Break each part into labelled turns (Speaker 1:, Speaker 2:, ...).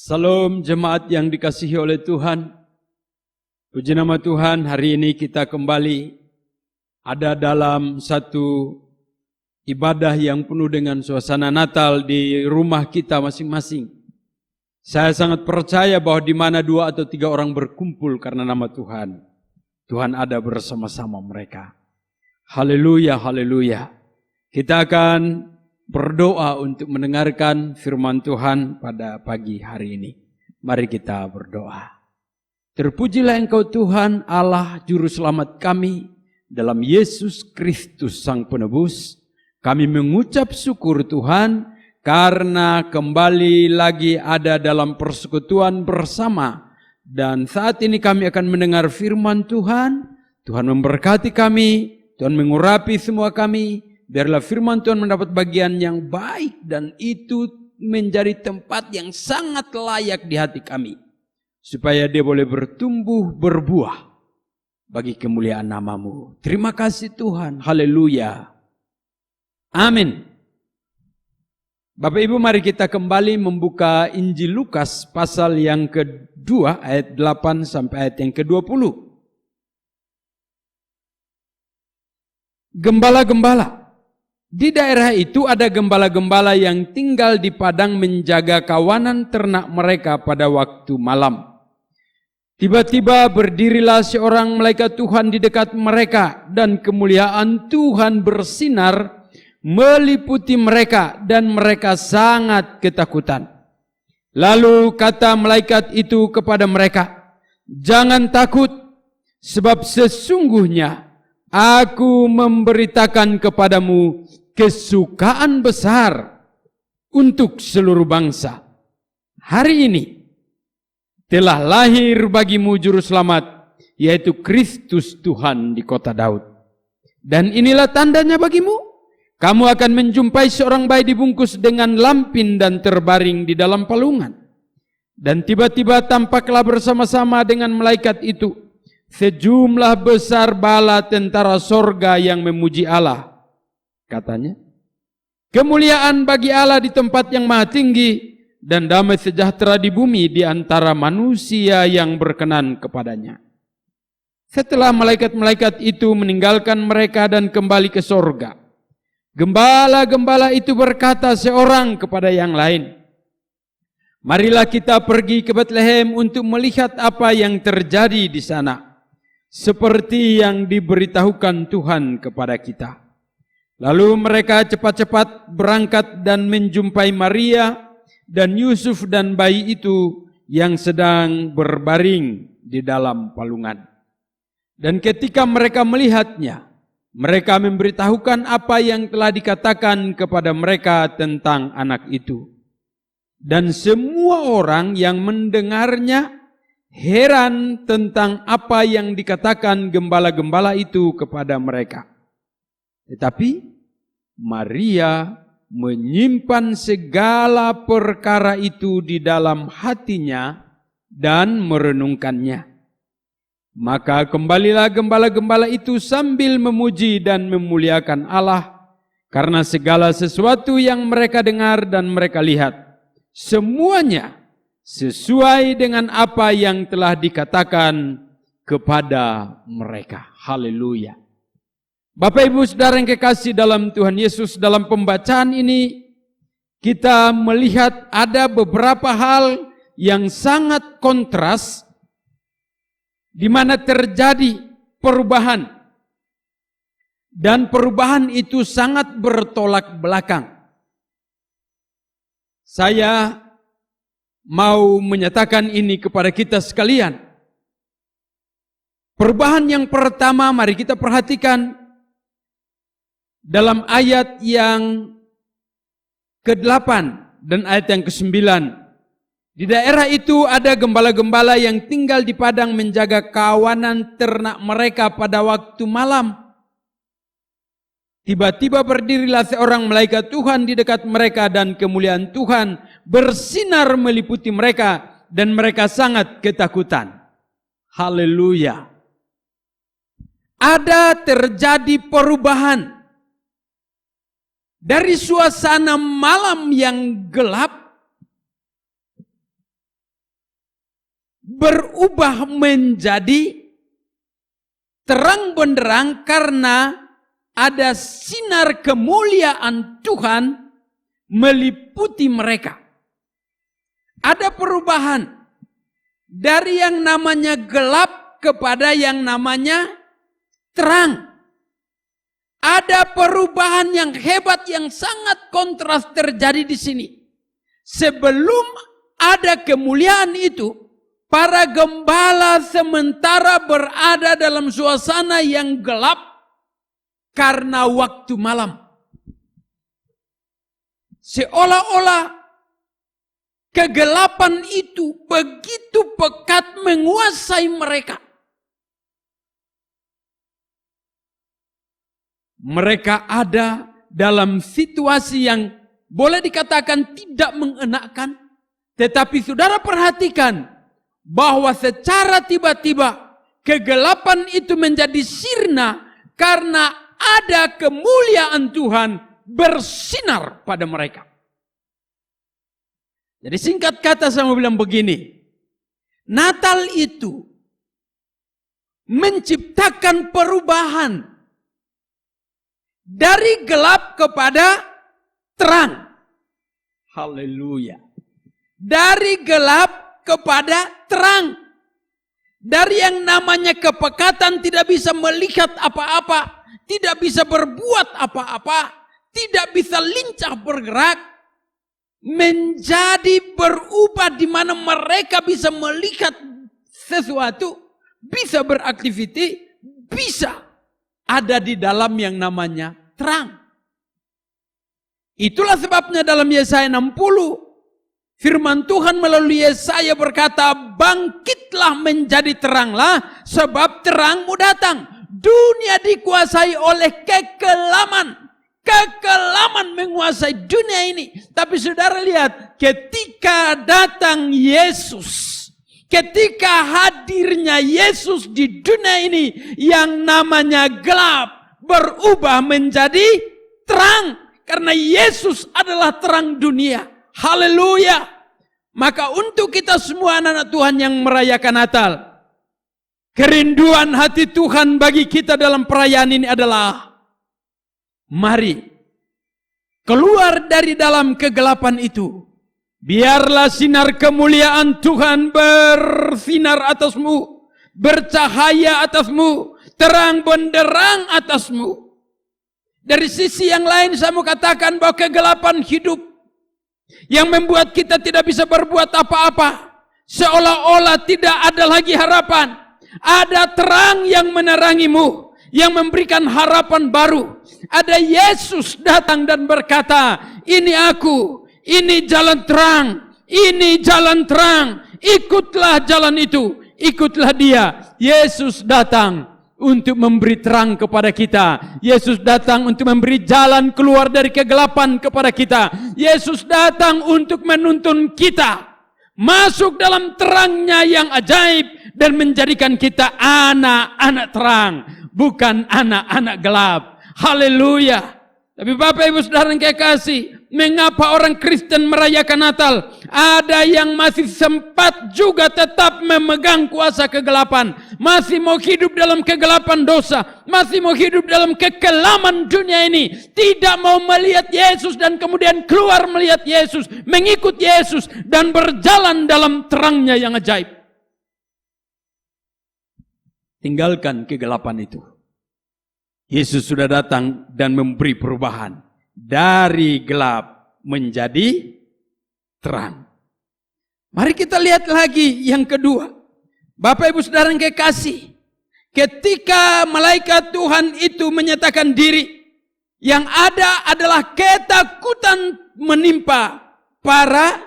Speaker 1: Salam jemaat yang dikasihi oleh Tuhan. Puji nama Tuhan, hari ini kita kembali ada dalam satu ibadah yang penuh dengan suasana Natal di rumah kita masing-masing. Saya sangat percaya bahwa di mana 2 atau 3 orang berkumpul karena nama Tuhan, Tuhan ada bersama-sama mereka. Haleluya, haleluya. Kita akan berdoa untuk mendengarkan firman Tuhan pada pagi hari ini. Mari kita berdoa. Terpujilah Engkau Tuhan Allah Juru Selamat kami, dalam Yesus Kristus Sang Penebus. Kami mengucap syukur Tuhan karena kembali lagi ada dalam persekutuan bersama. Dan saat ini kami akan mendengar firman Tuhan. Tuhan memberkati kami, Tuhan mengurapi semua kami. Biarlah firman Tuhan mendapat bagian yang baik dan itu menjadi tempat yang sangat layak di hati kami. Supaya dia boleh bertumbuh berbuah bagi kemuliaan nama-Mu. Terima kasih Tuhan. Haleluya. Amin. Bapak Ibu, mari kita kembali membuka Injil Lukas pasal yang kedua ayat 8 sampai ayat yang ke-20. Gembala-gembala. Di daerah itu ada gembala-gembala yang tinggal di padang menjaga kawanan ternak mereka pada waktu malam. Tiba-tiba berdirilah seorang malaikat Tuhan di dekat mereka dan kemuliaan Tuhan bersinar meliputi mereka dan mereka sangat ketakutan. Lalu kata malaikat itu kepada mereka, "Jangan takut, sebab sesungguhnya Aku memberitakan kepadamu kesukaan besar untuk seluruh bangsa. Hari ini telah lahir bagimu juru selamat, yaitu Kristus Tuhan di kota Daud. Dan inilah tandanya bagimu, kamu akan menjumpai seorang bayi dibungkus dengan lampin dan terbaring di dalam palungan. Dan tiba-tiba tampaklah bersama-sama dengan malaikat itu sejumlah besar bala tentara sorga yang memuji Allah. Katanya, kemuliaan bagi Allah di tempat yang maha tinggi dan damai sejahtera di bumi di antara manusia yang berkenan kepadanya. Setelah malaikat-malaikat itu meninggalkan mereka dan kembali ke sorga, gembala-gembala itu berkata seorang kepada yang lain, "Marilah kita pergi ke Bethlehem untuk melihat apa yang terjadi di sana, seperti yang diberitahukan Tuhan kepada kita." Lalu mereka cepat-cepat berangkat dan menjumpai Maria dan Yusuf dan bayi itu yang sedang berbaring di dalam palungan. Dan ketika mereka melihatnya, mereka memberitahukan apa yang telah dikatakan kepada mereka tentang anak itu. Dan semua orang yang mendengarnya heran tentang apa yang dikatakan gembala-gembala itu kepada mereka. Tetapi Maria menyimpan segala perkara itu di dalam hatinya dan merenungkannya. Maka kembalilah gembala-gembala itu sambil memuji dan memuliakan Allah karena segala sesuatu yang mereka dengar dan mereka lihat, semuanya sesuai dengan apa yang telah dikatakan kepada mereka. Haleluya. Bapak Ibu Saudara yang kekasih dalam Tuhan Yesus, dalam pembacaan ini kita melihat ada beberapa hal yang sangat kontras di mana terjadi perubahan. Dan perubahan itu sangat bertolak belakang. Saya mau menyatakan ini kepada kita sekalian. Perubahan yang pertama, mari kita perhatikan dalam ayat yang ke-8 dan ayat yang ke-9. Di daerah itu ada gembala-gembala yang tinggal di padang menjaga kawanan ternak mereka pada waktu malam. Tiba-tiba berdirilah seorang malaikat Tuhan di dekat mereka dan kemuliaan Tuhan bersinar meliputi mereka dan mereka sangat ketakutan. Haleluya. Ada terjadi perubahan dari suasana malam yang gelap berubah menjadi terang benderang karena ada sinar kemuliaan Tuhan meliputi mereka. Ada perubahan dari yang namanya gelap kepada yang namanya terang. Ada perubahan yang hebat yang sangat kontras terjadi di sini. Sebelum ada kemuliaan itu, para gembala sementara berada dalam suasana yang gelap karena waktu malam. Seolah-olah kegelapan itu begitu pekat menguasai mereka. Mereka ada dalam situasi yang boleh dikatakan tidak mengenakkan. Tetapi saudara perhatikan bahwa secara tiba-tiba kegelapan itu menjadi sirna karena ada kemuliaan Tuhan bersinar pada mereka. Jadi singkat kata saya mau bilang begini. Natal itu menciptakan perubahan dari gelap kepada terang. Haleluya. Dari gelap kepada terang. Dari yang namanya kepekatan tidak bisa melihat apa-apa, tidak bisa berbuat apa-apa, tidak bisa lincah bergerak, menjadi berubah di mana mereka bisa melihat sesuatu, bisa beraktiviti, bisa ada di dalam yang namanya terang. Itulah sebabnya dalam Yesaya 60, firman Tuhan melalui Yesaya berkata, bangkitlah menjadi teranglah, sebab terangmu datang. Dunia dikuasai oleh kekelaman. Kekelaman menguasai dunia ini. Tapi saudara lihat, ketika datang Yesus, ketika hadirnya Yesus di dunia ini, yang namanya gelap berubah menjadi terang. Karena Yesus adalah terang dunia. Haleluya. Maka untuk kita semua anak-anak Tuhan yang merayakan Natal, kerinduan hati Tuhan bagi kita dalam perayaan ini adalah, mari keluar dari dalam kegelapan itu. Biarlah sinar kemuliaan Tuhan bersinar atasmu, bercahaya atasmu, terang benderang atasmu. Dari sisi yang lain saya mau katakan bahwa kegelapan hidup yang membuat kita tidak bisa berbuat apa-apa, seolah-olah tidak ada lagi harapan. Ada terang yang menerangimu, yang memberikan harapan baru. Ada Yesus datang dan berkata, ini aku, ini jalan terang, ini jalan terang, ikutlah jalan itu, ikutlah dia. Yesus datang untuk memberi terang kepada kita. Yesus datang untuk memberi jalan keluar dari kegelapan kepada kita. Yesus datang untuk menuntun kita masuk dalam terangnya yang ajaib dan menjadikan kita anak-anak terang, bukan anak-anak gelap. Haleluya. Tapi Bapak Ibu Saudara yang kekasih, mengapa orang Kristen merayakan Natal? Ada yang masih sempat juga tetap memegang kuasa kegelapan, masih mau hidup dalam kegelapan dosa, masih mau hidup dalam kekelaman dunia ini, tidak mau melihat Yesus dan kemudian keluar melihat Yesus, mengikut Yesus dan berjalan dalam terangnya yang ajaib. Tinggalkan kegelapan itu. Yesus sudah datang dan memberi perubahan dari gelap menjadi terang. Mari kita lihat lagi yang kedua. Bapak Ibu Saudara yang kekasih, ketika malaikat Tuhan itu menyatakan diri, yang ada adalah ketakutan menimpa para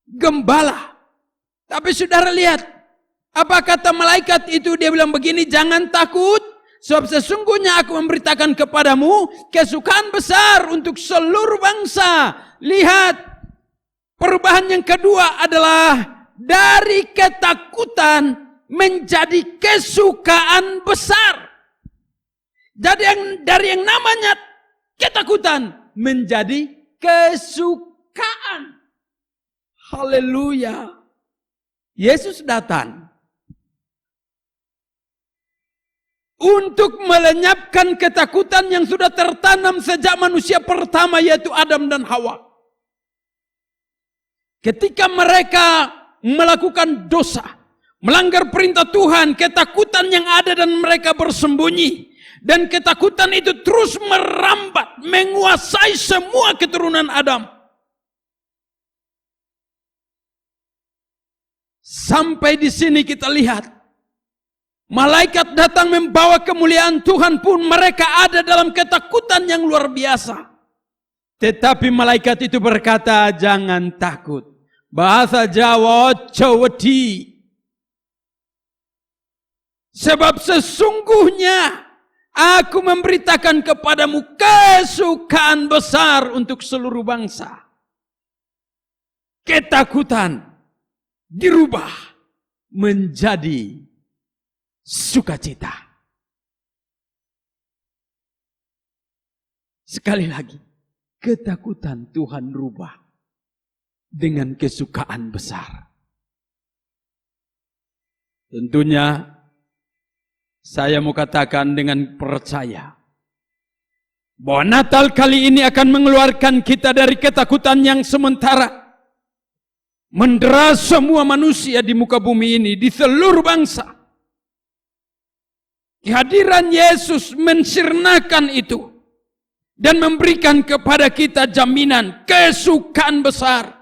Speaker 1: gembala. Tapi saudara lihat, apa kata malaikat itu? Dia bilang begini, jangan takut, sebab sesungguhnya aku memberitakan kepadamu kesukaan besar untuk seluruh bangsa. Lihat, perubahan yang kedua adalah dari ketakutan menjadi kesukaan besar. Jadi dari yang namanya ketakutan menjadi kesukaan. Haleluya. Yesus datang untuk melenyapkan ketakutan yang sudah tertanam sejak manusia pertama, yaitu Adam dan Hawa. Ketika mereka melakukan dosa, melanggar perintah Tuhan, ketakutan yang ada dan mereka bersembunyi. Dan ketakutan itu terus merambat, menguasai semua keturunan Adam. Sampai di sini kita lihat, malaikat datang membawa kemuliaan Tuhan pun mereka ada dalam ketakutan yang luar biasa. Tetapi malaikat itu berkata, jangan takut. Bahasa Jawa, cowedi. Sebab sesungguhnya aku memberitakan kepadamu kesukaan besar untuk seluruh bangsa. Ketakutan dirubah menjadi sukacita. Sekali lagi, ketakutan Tuhan rubah dengan kesukaan besar. Tentunya saya mau katakan dengan percaya bahwa Natal kali ini akan mengeluarkan kita dari ketakutan yang sementara, mendera semua manusia di muka bumi ini, di seluruh bangsa. Kehadiran Yesus mensirnakan itu dan memberikan kepada kita jaminan kesukaan besar.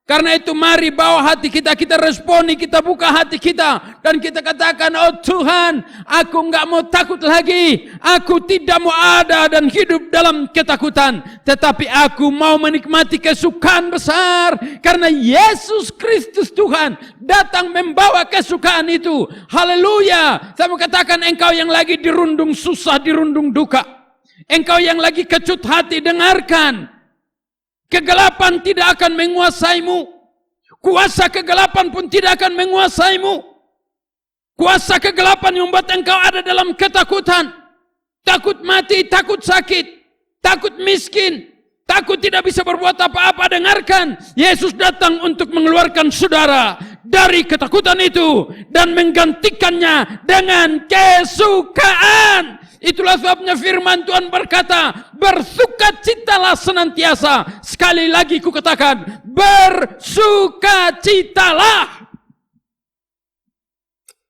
Speaker 1: Karena itu mari bawa hati kita, kita responi, kita buka hati kita. Dan kita katakan, oh Tuhan, aku enggak mau takut lagi. Aku tidak mau ada dan hidup dalam ketakutan. Tetapi aku mau menikmati kesukaan besar. Karena Yesus Kristus Tuhan datang membawa kesukaan itu. Haleluya. Saya mau katakan, engkau yang lagi dirundung susah, dirundung duka. Engkau yang lagi kecut hati, dengarkan. Kegelapan tidak akan menguasaimu. Kuasa kegelapan pun tidak akan menguasaimu. Kuasa kegelapan yang membuat engkau ada dalam ketakutan. Takut mati, takut sakit, takut miskin, takut tidak bisa berbuat apa-apa. Dengarkan, Yesus datang untuk mengeluarkan saudara dari ketakutan itu dan menggantikannya dengan kesukaan. Itulah sebabnya firman Tuhan berkata, bersukacitalah senantiasa. Sekali lagi ku katakan, bersukacitalah.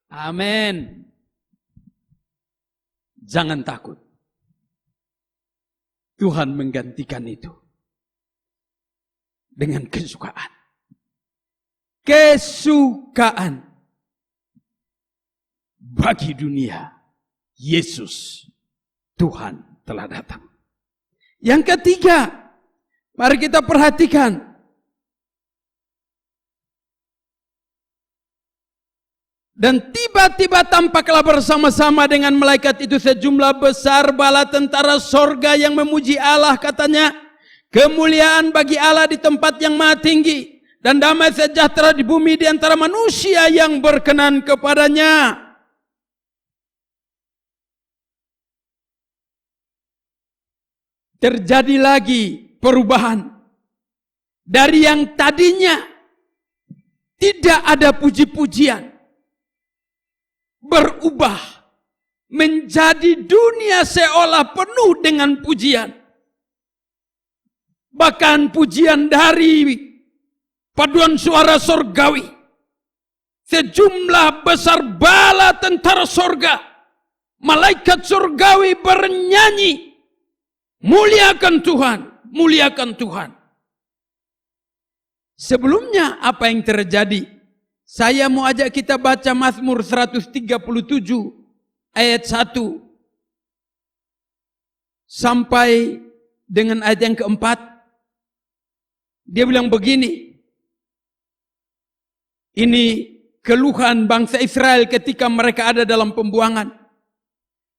Speaker 1: Amin. Jangan takut. Tuhan menggantikan itu dengan kesukaan. Kesukaan bagi dunia. Yesus Tuhan telah datang. Yang ketiga, mari kita perhatikan. Dan tiba-tiba tampaklah bersama-sama dengan malaikat itu sejumlah besar bala tentara sorga yang memuji Allah, katanya, kemuliaan bagi Allah di tempat yang maha tinggi, dan damai sejahtera di bumi di antara manusia yang berkenan kepadanya. Terjadi lagi perubahan. Dari yang tadinya tidak ada puji-pujian, berubah menjadi dunia seolah penuh dengan pujian. Bahkan pujian dari paduan suara sorgawi. Sejumlah besar bala tentara sorga, malaikat sorgawi bernyanyi, muliakan Tuhan, muliakan Tuhan. Sebelumnya apa yang terjadi? Saya mau ajak kita baca Mazmur 137 ayat 1 sampai dengan ayat yang keempat. Dia bilang begini. Ini keluhan bangsa Israel ketika mereka ada dalam pembuangan.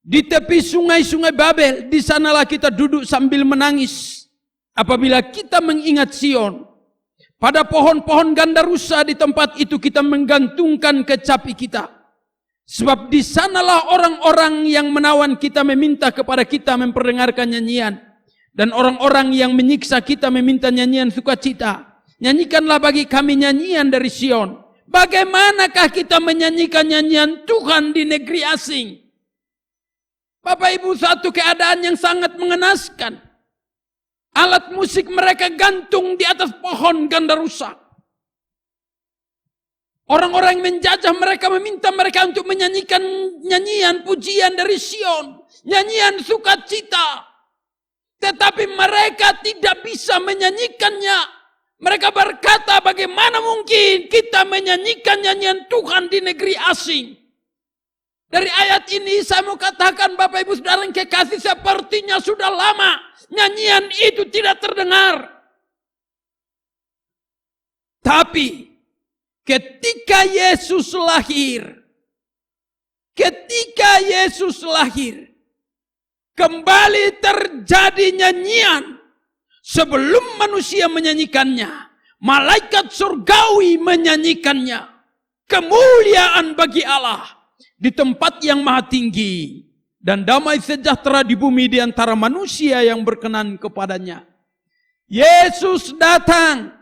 Speaker 1: Di tepi sungai-sungai Babel, di sanalah kita duduk sambil menangis. Apabila kita mengingat Sion, pada pohon-pohon gandarusa di tempat itu kita menggantungkan kecapi kita. Sebab di sanalah orang-orang yang menawan kita meminta kepada kita memperdengarkan nyanyian. Dan orang-orang yang menyiksa kita meminta nyanyian sukacita. Nyanyikanlah bagi kami nyanyian dari Sion. Bagaimanakah kita menyanyikan nyanyian Tuhan di negeri asing? Bapak Ibu, satu keadaan yang sangat mengenaskan. Alat musik mereka gantung di atas pohon ganda rusak. Orang-orang yang menjajah mereka meminta mereka untuk menyanyikan nyanyian pujian dari Sion, nyanyian sukacita. Tetapi mereka tidak bisa menyanyikannya. Mereka berkata, bagaimana mungkin kita menyanyikan nyanyian Tuhan di negeri asing? Dari ayat ini saya mau katakan, Bapak Ibu Saudara yang kekasih, sepertinya sudah lama nyanyian itu tidak terdengar. Tapi ketika Yesus lahir, kembali terjadi nyanyian. Sebelum manusia menyanyikannya, malaikat surgawi menyanyikannya. Kemuliaan bagi Allah di tempat yang maha tinggi, dan damai sejahtera di bumi di antara manusia yang berkenan kepadanya. Yesus datang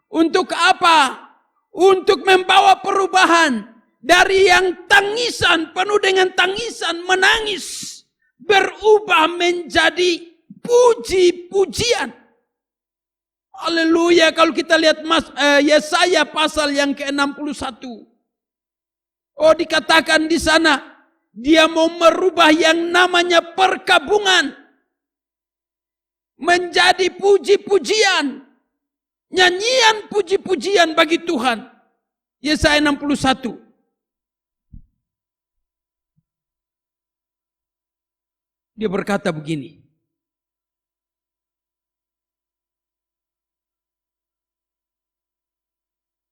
Speaker 1: untuk apa? Untuk membawa perubahan dari yang tangisan, penuh dengan tangisan, menangis, berubah menjadi puji-pujian. Haleluya. Kalau kita lihat Yesaya pasal yang ke-61. Oh, dikatakan di sana, dia mau merubah yang namanya perkabungan menjadi puji-pujian. Nyanyian puji-pujian bagi Tuhan. Yesaya 61. Dia berkata begini.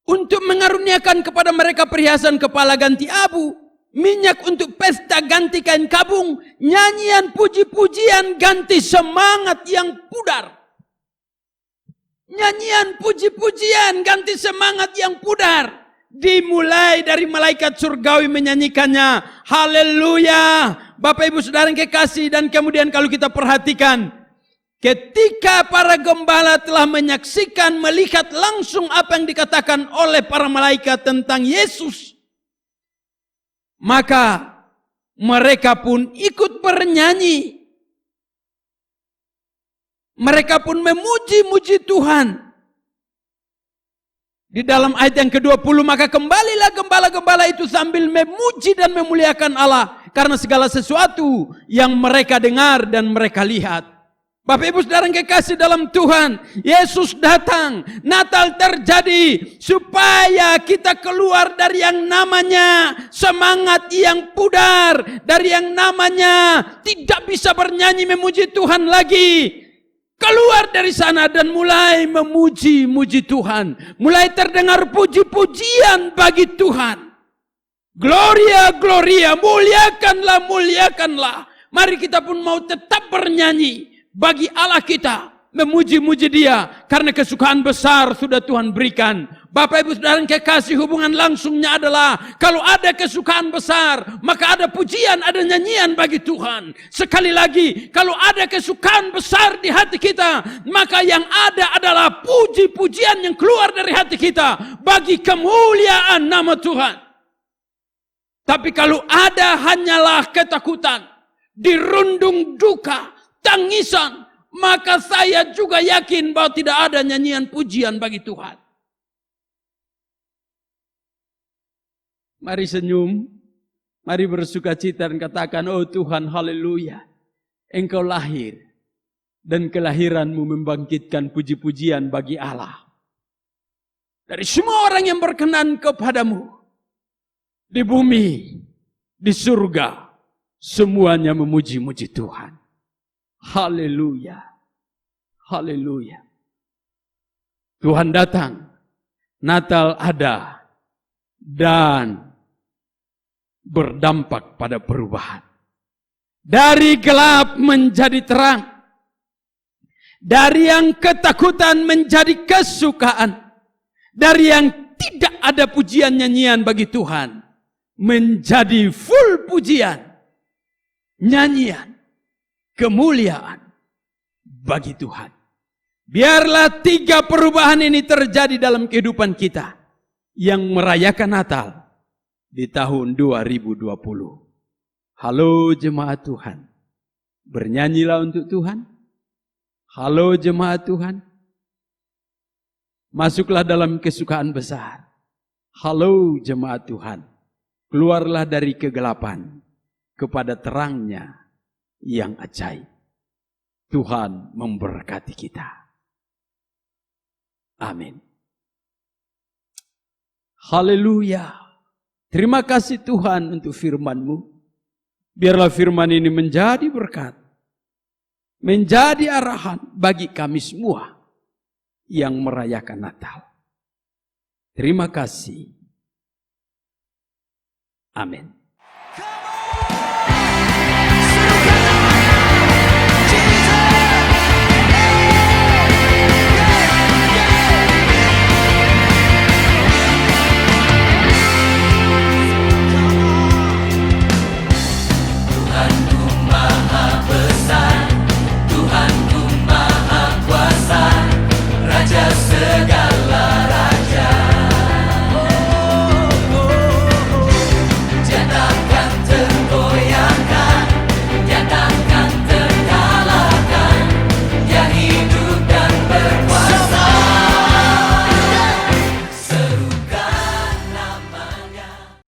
Speaker 1: Untuk mengaruniakan kepada mereka perhiasan kepala ganti abu, minyak untuk pesta ganti kain kabung, nyanyian puji-pujian ganti semangat yang pudar. Nyanyian puji-pujian ganti semangat yang pudar. Dimulai dari malaikat surgawi menyanyikannya. Haleluya. Bapak Ibu Saudara yang kekasih, dan kemudian kalau kita perhatikan, ketika para gembala telah menyaksikan, melihat langsung apa yang dikatakan oleh para malaikat tentang Yesus, maka mereka pun ikut bernyanyi. Mereka pun memuji-muji Tuhan. Di dalam ayat yang ke-20, maka kembalilah gembala-gembala itu sambil memuji dan memuliakan Allah karena segala sesuatu yang mereka dengar dan mereka lihat. Bapak Ibu Saudara yang kekasih dalam Tuhan, Yesus datang, Natal terjadi supaya kita keluar dari yang namanya semangat yang pudar, dari yang namanya tidak bisa bernyanyi memuji Tuhan lagi. Keluar dari sana dan mulai memuji-muji Tuhan. Mulai terdengar puji-pujian bagi Tuhan. Gloria, gloria, muliakanlah, muliakanlah. Mari kita pun mau tetap bernyanyi bagi Allah kita, memuji-muji Dia karena kesukaan besar sudah Tuhan berikan. Bapak Ibu Saudara yang kekasih, hubungan langsungnya adalah kalau ada kesukaan besar, maka ada pujian, ada nyanyian bagi Tuhan. Sekali lagi, kalau ada kesukaan besar di hati kita, maka yang ada adalah puji-pujian yang keluar dari hati kita bagi kemuliaan nama Tuhan. Tapi kalau ada hanyalah ketakutan, dirundung duka, tangisan, maka saya juga yakin bahwa tidak ada nyanyian pujian bagi Tuhan. Mari senyum, mari bersukacita dan katakan, oh Tuhan, haleluya. Engkau lahir dan kelahiranmu membangkitkan puji-pujian bagi Allah. Dari semua orang yang berkenan kepadamu, di bumi, di surga, semuanya memuji-muji Tuhan. Haleluya. Haleluya. Tuhan datang. Natal ada. Dan berdampak pada perubahan. Dari gelap menjadi terang. Dari yang ketakutan menjadi kesukaan. Dari yang tidak ada pujian nyanyian bagi Tuhan menjadi full pujian, nyanyian, kemuliaan bagi Tuhan. Biarlah 3 perubahan ini terjadi dalam kehidupan kita. yang merayakan Natal di tahun 2020. Halo jemaat Tuhan, bernyanyilah untuk Tuhan. Halo jemaat Tuhan, masuklah dalam kesukaan besar. Halo jemaat Tuhan, keluarlah dari kegelapan kepada terangnya yang ajaib. Tuhan memberkati kita. Amin. Haleluya. Terima kasih Tuhan untuk firman-Mu. Biarlah firman ini menjadi berkat, menjadi arahan bagi kami semua yang merayakan Natal. Terima kasih. Amin.
Speaker 2: Tuhanku Maha Besar, Tuhanku Maha Kuasa, Raja segala